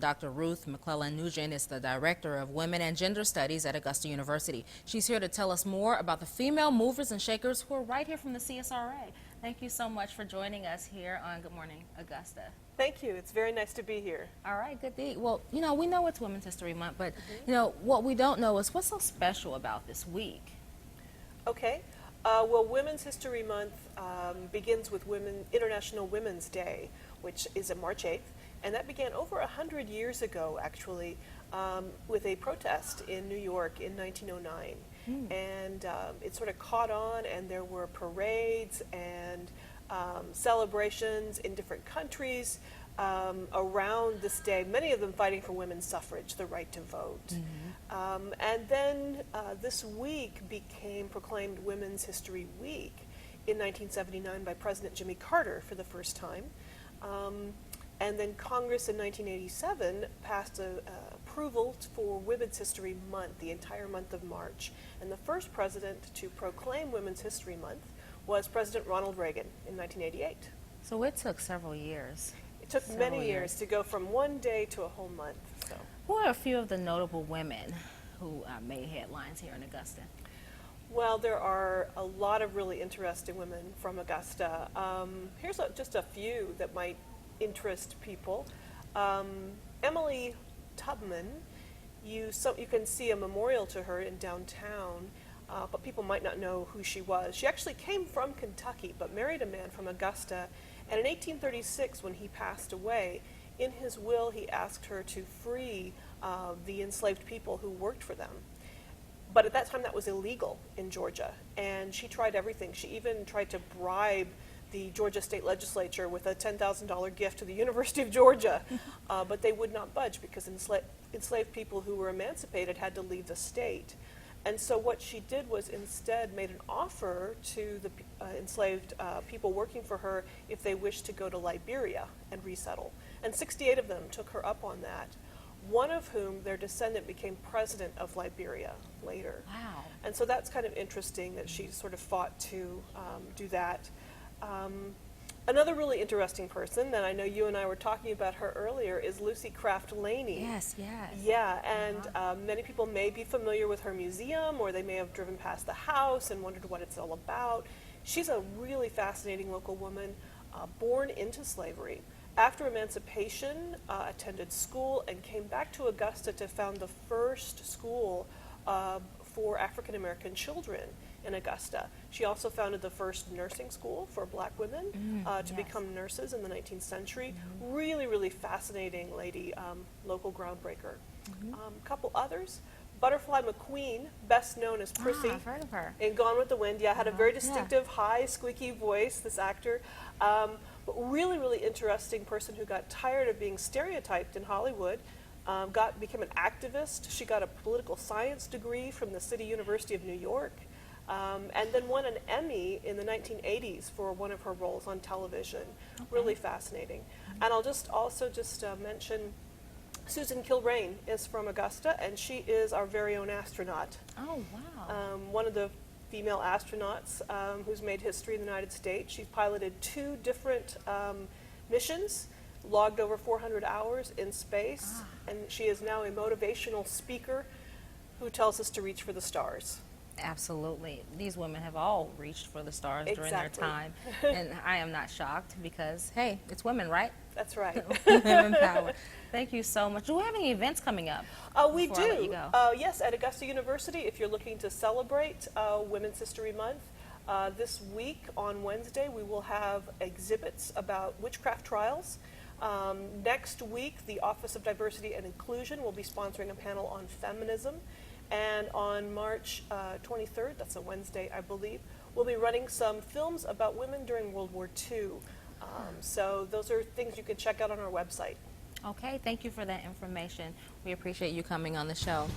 Dr. Ruth McClellan-Nugent is the Director of Women and Gender Studies at Augusta University. She's here to tell us more about the female movers and shakers who are right here from the CSRA. Thank you so much for joining us here on Good Morning Augusta. Thank you. It's very nice to be here. All right, good deed. Well, we know it's Women's History Month, but, what we don't know is what's so special about this week. Okay. Well, Women's History Month begins with International Women's Day, which is on March 8th. And that began over 100 years ago, actually, with a protest in New York in 1909. And it sort of caught on, and there were parades and celebrations in different countries around this day, many of them fighting for women's suffrage, the right to vote. And then this week became proclaimed Women's History Week in 1979 by President Jimmy Carter for the first time. And then Congress in 1987 passed approval for Women's History Month, the entire month of March. And the first president to proclaim Women's History Month was President Ronald Reagan in 1988. So it took several years. It took many years to go from one day to a whole month. So, who are a few of the notable women who made headlines here in Augusta? Well, there are a lot of really interesting women from Augusta. Here's just a few that might interest people. Emily Tubman, you can see a memorial to her in downtown, but people might not know who she was. She actually came from Kentucky, but married a man from Augusta, and in 1836, when he passed away, in his will he asked her to free the enslaved people who worked for them. But at that time that was illegal in Georgia, and she tried everything. She even tried to bribe the Georgia State Legislature with a $10,000 gift to the University of Georgia, but they would not budge because enslaved people who were emancipated had to leave the state. And so what she did was instead made an offer to the enslaved people working for her if they wished to go to Liberia and resettle. And 68 of them took her up on that, one of whom, their descendant, became president of Liberia later. Wow. And so that's kind of interesting that she sort of fought to do that. Another really interesting person, and I know you and I were talking about her earlier, is Lucy Craft Laney. Yes, yes. Yeah, and many people may be familiar with her museum, or they may have driven past the house and wondered what it's all about. She's a really fascinating local woman, born into slavery. After emancipation, attended school and came back to Augusta to found the first school for African American children in Augusta. She also founded the first nursing school for black women to become nurses in the 19th century. Really, really fascinating lady, local groundbreaker. A couple others. Butterfly McQueen, best known as Prissy I've heard of her. in Gone with the Wind. Yeah, had a very distinctive, high, squeaky voice, this actor. But really, really interesting person who got tired of being stereotyped in Hollywood. Became an activist. She got a political science degree from the City University of New York. And then won an Emmy in the 1980s for one of her roles on television. Really fascinating. And I'll also mention Susan Kilrain is from Augusta, and she is our very own astronaut. Oh, wow. One of the female astronauts who's made history in the United States. She's piloted 2 different missions, logged over 400 hours in space, and she is now a motivational speaker who tells us to reach for the stars. Absolutely. These women have all reached for the stars during their time, and I am not shocked because, hey, it's women, right? That's right. Women power. Thank you so much. Do we have any events coming up? We do. Yes, at Augusta University, if you're looking to celebrate Women's History Month, this week on Wednesday we will have exhibits about witchcraft trials. Next week, the Office of Diversity and Inclusion will be sponsoring a panel on feminism. And on March 23rd, that's a Wednesday, I believe, we'll be running some films about women during World War II. So those are things you can check out on our website. Okay, thank you for that information. We appreciate you coming on the show.